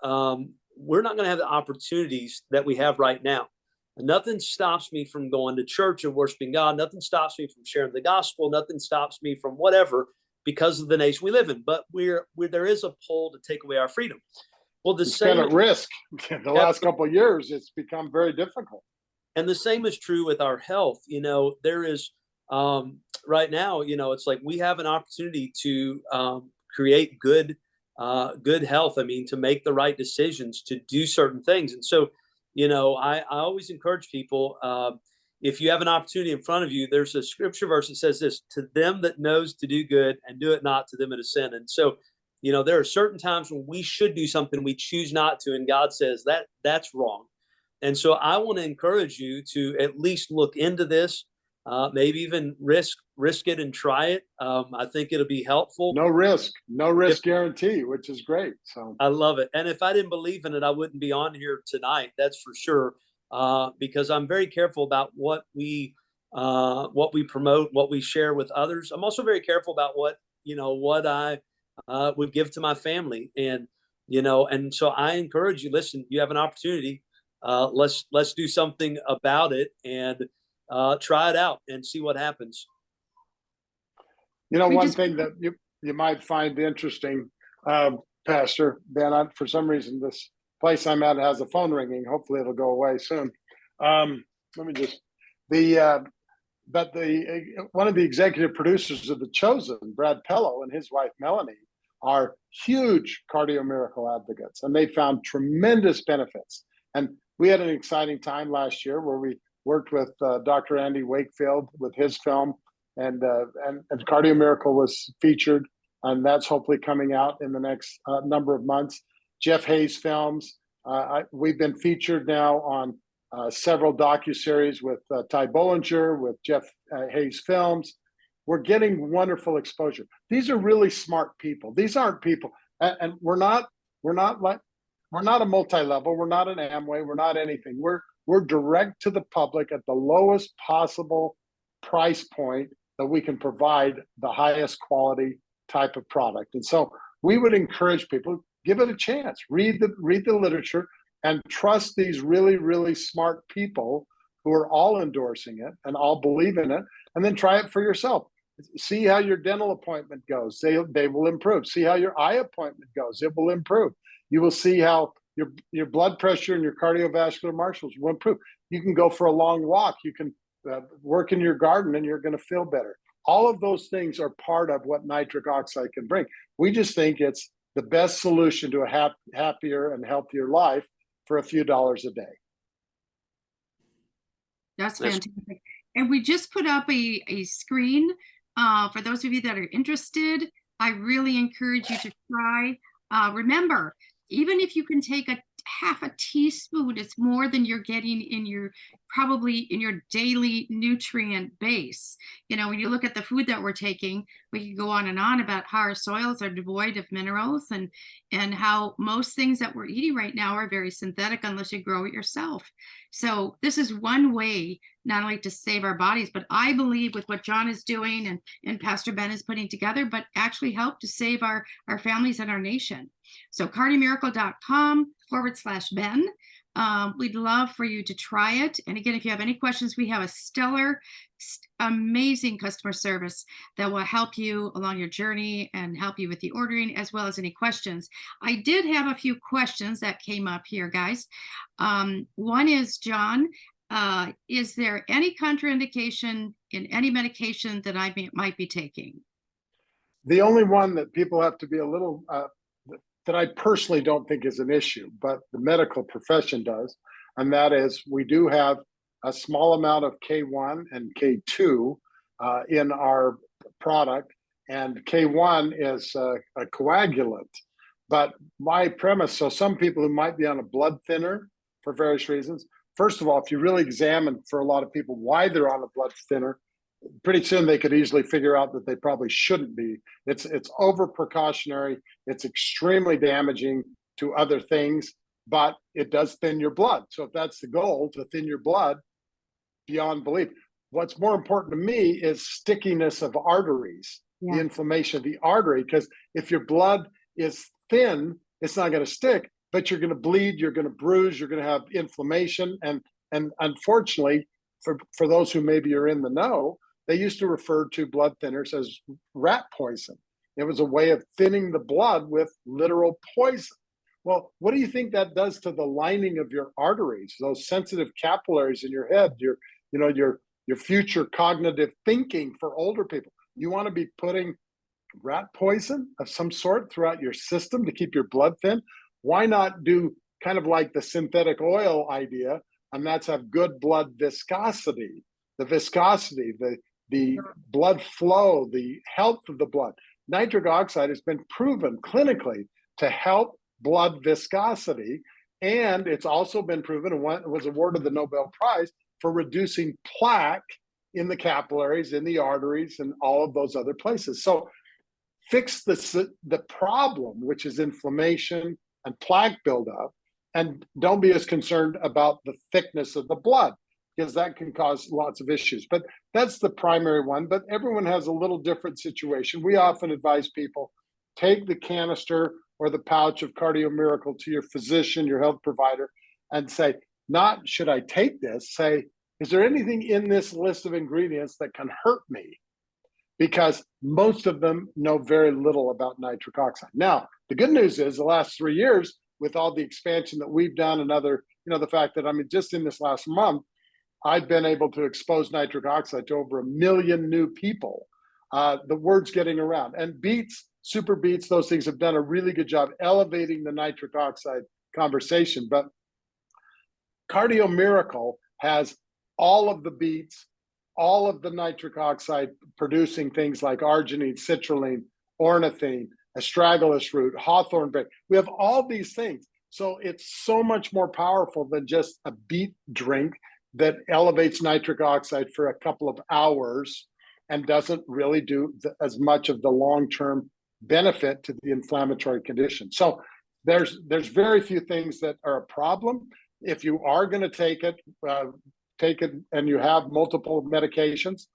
[SPEAKER 2] we're not going to have the opportunities that we have right now. Nothing stops me from going to church and worshiping God. Nothing stops me from sharing the gospel. Nothing stops me from whatever, because of the nation we live in. But there is a pull to take away our freedom. Well, it's been
[SPEAKER 1] at risk. The last couple of years, it's become very difficult.
[SPEAKER 2] And the same is true with our health. There is right now, it's like we have an opportunity to create good health. I mean, to make the right decisions, to do certain things. And so, I always encourage people, if you have an opportunity in front of you, there's a scripture verse that says this: to them that knows to do good and do it not, to them it is sin. And so, there are certain times when we should do something, we choose not to, and God says that's wrong. And so I want to encourage you to at least look into this, maybe even risk it and try it. I think it'll be helpful.
[SPEAKER 1] No risk guarantee, which is great. So
[SPEAKER 2] I love it. And if I didn't believe in it, I wouldn't be on here tonight. That's for sure. Because I'm very careful about what we promote, what we share with others. I'm also very careful about what I would give to my family. And so I encourage you, listen, you have an opportunity. Let's do something about it and try it out and see what happens.
[SPEAKER 1] One thing that you might find interesting, Pastor Ben, for some reason this place I'm at has a phone ringing. Hopefully it'll go away soon. Let me just one of the executive producers of The Chosen, Brad Pello, and his wife Melanie are huge Cardio Miracle advocates, and they found tremendous benefits. And we had an exciting time last year where we worked with Dr. Andy Wakefield with his film, and Cardio Miracle was featured, and that's hopefully coming out in the next number of months. Jeff Hayes films. We've been featured now on several docuseries with Ty Bollinger, with Jeff Hayes films. We're getting wonderful exposure. These are really smart people. These aren't people, and we're not a multi-level. We're not an Amway. We're not anything. We're direct to the public at the lowest possible price point that we can provide the highest quality type of product. And so we would encourage people, give it a chance. Read the literature and trust these really, really smart people who are all endorsing it and all believe in it, and then try it for yourself. See how your dental appointment goes. They will improve. See how your eye appointment goes. It will improve. You will see how your blood pressure and your cardiovascular marshals will improve. You can go for a long walk. You can work in your garden, and you're going to feel better. All of those things are part of what nitric oxide can bring. We just think it's the best solution to a happier and healthier life for a few dollars a day.
[SPEAKER 3] That's fantastic. And we just put up a screen for those of you that are interested. I really encourage you to try. Remember, even if you can take a half a teaspoon, it's more than you're getting in your daily nutrient base. When you look at the food that we're taking, we can go on and on about how our soils are devoid of minerals and how most things that we're eating right now are very synthetic unless you grow it yourself. So this is one way not only to save our bodies, but I believe with what John is doing and Pastor Ben is putting together, but actually help to save our families and our nation. So cardiomiracle.com/Ben. We'd love for you to try it. And again, if you have any questions, we have a stellar, amazing customer service that will help you along your journey and help you with the ordering, as well as any questions. I did have a few questions that came up here, guys. One is, John, is there any contraindication in any medication that I might be taking?
[SPEAKER 1] The only one that people have to be a little that I personally don't think is an issue, but the medical profession does, and that is we do have a small amount of K1 and K2 in our product, and K1 is a coagulant. But my premise, so some people who might be on a blood thinner for various reasons, first of all, if you really examine for a lot of people why they're on a blood thinner, pretty soon they could easily figure out that they probably shouldn't be. It's over precautionary. It's extremely damaging to other things, but it does thin your blood. So if that's the goal, to thin your blood beyond belief, what's more important to me is stickiness of arteries, the inflammation of the artery, because if your blood is thin, it's not going to stick, but you're going to bleed, you're going to bruise, you're going to have inflammation. And unfortunately, for those who maybe are in the know, they used to refer to blood thinners as rat poison. It was a way of thinning the blood with literal poison. Well, what do you think that does to the lining of your arteries, those sensitive capillaries in your head, your future cognitive thinking for older people? You want to be putting rat poison of some sort throughout your system to keep your blood thin? Why not do kind of like the synthetic oil idea, and that's have good blood viscosity, the blood flow, the health of the blood. Nitric oxide has been proven clinically to help blood viscosity, and it's also been proven, and was awarded the Nobel Prize for reducing plaque in the capillaries, in the arteries, and all of those other places. So fix the problem, which is inflammation and plaque buildup, and don't be as concerned about the thickness of the blood, because that can cause lots of issues. But that's the primary one, but everyone has a little different situation. We often advise people, take the canister or the pouch of Cardio Miracle to your physician, your health provider, and say, not should I take this, say, is there anything in this list of ingredients that can hurt me? Because most of them know very little about nitric oxide. Now, the good news is the last 3 years, with all the expansion that we've done and other, the fact that, just in this last month, I've been able to expose nitric oxide to over 1 million new people. The word's getting around. And Beats, Super Beats, those things have done a really good job elevating the nitric oxide conversation. But Cardio Miracle has all of the beets, all of the nitric oxide producing things like arginine, citrulline, ornithine, astragalus root, hawthorn berry. We have all these things. So it's so much more powerful than just a beet drink that elevates nitric oxide for a couple of hours and doesn't really do as much of the long-term benefit to the inflammatory condition. So there's very few things that are a problem. If you are going to take it and you have multiple medications,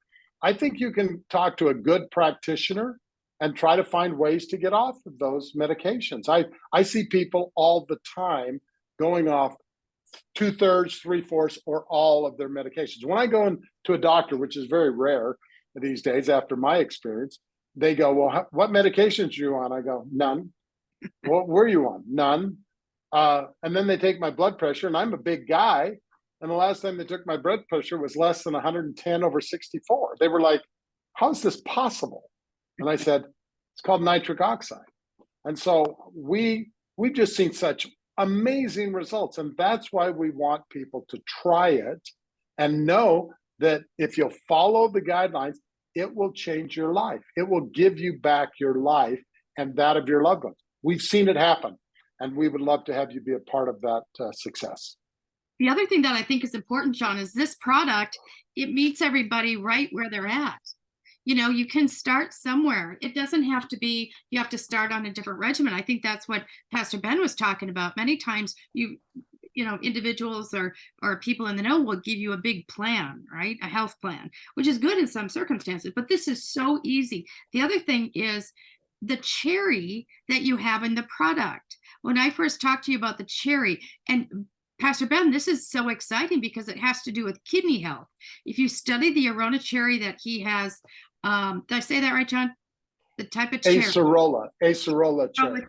[SPEAKER 1] I think you can talk to a good practitioner and try to find ways to get off of those medications. I see people all the time going off 2/3, 3/4, or all of their medications. When I go into a doctor, which is very rare these days after my experience, they go, well, what medications are you on? I go, none. What were you on? None. And then they take my blood pressure, and I'm a big guy. And the last time they took my blood pressure was less than 110/64. They were like, how is this possible? And I said, it's called nitric oxide. And so we've just seen such amazing results. And that's why we want people to try it and know that if you'll follow the guidelines, it will change your life. It will give you back your life and that of your loved ones. We've seen it happen, and we would love to have you be a part of that success.
[SPEAKER 3] The other thing that I think is important, John, is this product, it meets everybody right where they're at. You can start somewhere. It doesn't have to be, you have to start on a different regimen. I think that's what Pastor Ben was talking about. Many times individuals or people in the know will give you a big plan, right? A health plan, which is good in some circumstances, but this is so easy. The other thing is the cherry that you have in the product. When I first talked to you about the cherry, and Pastor Ben, this is so exciting because it has to do with kidney health. If you study the Arona cherry that he has, did I say that right, John? The type of cherry.
[SPEAKER 1] Acerola cherry.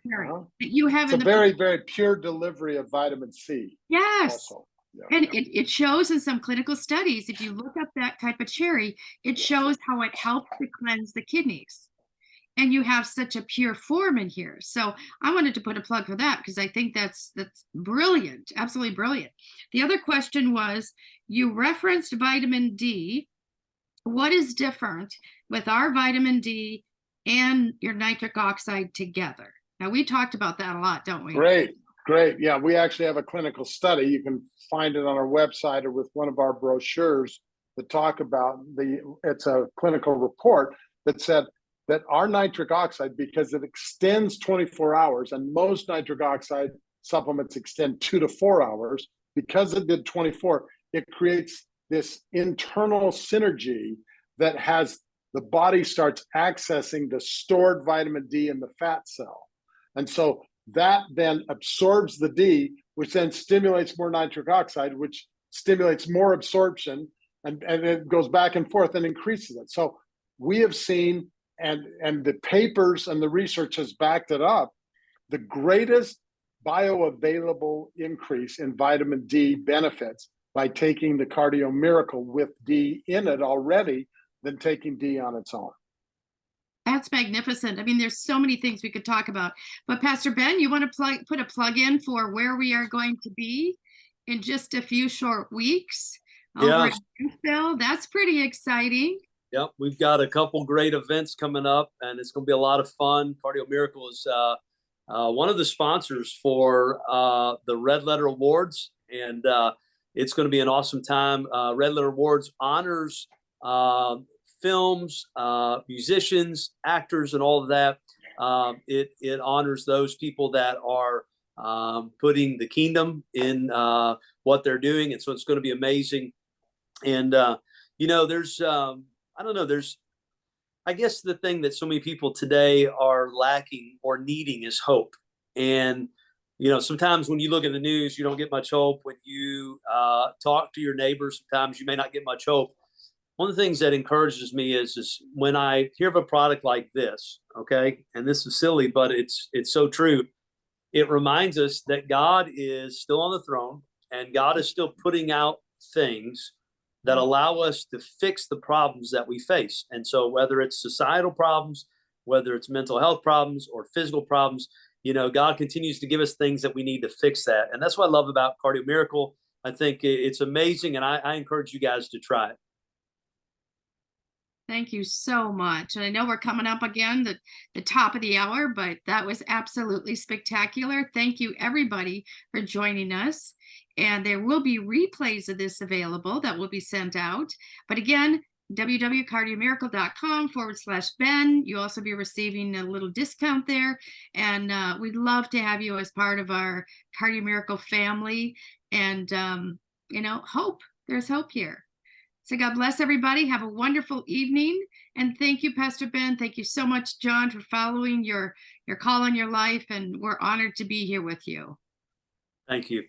[SPEAKER 3] You have
[SPEAKER 1] it's a very, very pure delivery of vitamin C.
[SPEAKER 3] Yes.
[SPEAKER 1] Also. Yeah.
[SPEAKER 3] And it shows in some clinical studies, if you look up that type of cherry, it shows how it helps to cleanse the kidneys. And you have such a pure form in here. So I wanted to put a plug for that because I think that's brilliant, absolutely brilliant. The other question was, you referenced vitamin D. What is different with our vitamin D and your nitric oxide together? Now, we talked about that a lot, don't we?
[SPEAKER 1] Great. Great. Yeah, we actually have a clinical study. You can find it on our website or with one of our brochures that talk about it's a clinical report that said that our nitric oxide, because it extends 24 hours, and most nitric oxide supplements extend 2 to 4 hours, because it did 24, it creates this internal synergy that has the body starts accessing the stored vitamin D in the fat cell. And so that then absorbs the D, which then stimulates more nitric oxide, which stimulates more absorption, and it goes back and forth and increases it. So we have seen, and the papers and the research has backed it up, the greatest bioavailable increase in vitamin D benefits by taking the Cardio Miracle with D in it already than taking D on its own.
[SPEAKER 3] That's magnificent. I mean, there's so many things we could talk about. But Pastor Ben, you want to put a plug in for where we are going to be in just a few short weeks over
[SPEAKER 2] Yeah.
[SPEAKER 3] in Nashville? That's pretty exciting.
[SPEAKER 2] Yep, we've got a couple great events coming up, and it's going to be a lot of fun. Cardio Miracle is one of the sponsors for the Red Letter Awards, and it's going to be an awesome time. Red Letter Awards honors films, musicians, actors, and all of that. It honors those people that are putting the kingdom in what they're doing, and so it's going to be amazing. And there's I don't know, I guess the thing that so many people today are lacking or needing is hope. And sometimes when you look at the news, you don't get much hope. When you talk to your neighbors, sometimes you may not get much hope. One of the things that encourages me is when I hear of a product like this, okay, and this is silly, but it's so true. It reminds us that God is still on the throne, and God is still putting out things that allow us to fix the problems that we face. And so whether it's societal problems, whether it's mental health problems or physical problems, God continues to give us things that we need to fix that. And that's what I love about Cardio Miracle. I think it's amazing, and I encourage you guys to try it.
[SPEAKER 3] Thank you so much. And I know we're coming up again, the top of the hour, but that was absolutely spectacular. Thank you, everybody, for joining us. And there will be replays of this available that will be sent out. But again, www.cardiomiracle.com/Ben. You'll also be receiving a little discount there. And we'd love to have you as part of our Cardio Miracle family. And, hope. There's hope here. So God bless everybody. Have a wonderful evening. And thank you, Pastor Ben. Thank you so much, John, for following your call on your life. And we're honored to be here with you.
[SPEAKER 2] Thank you.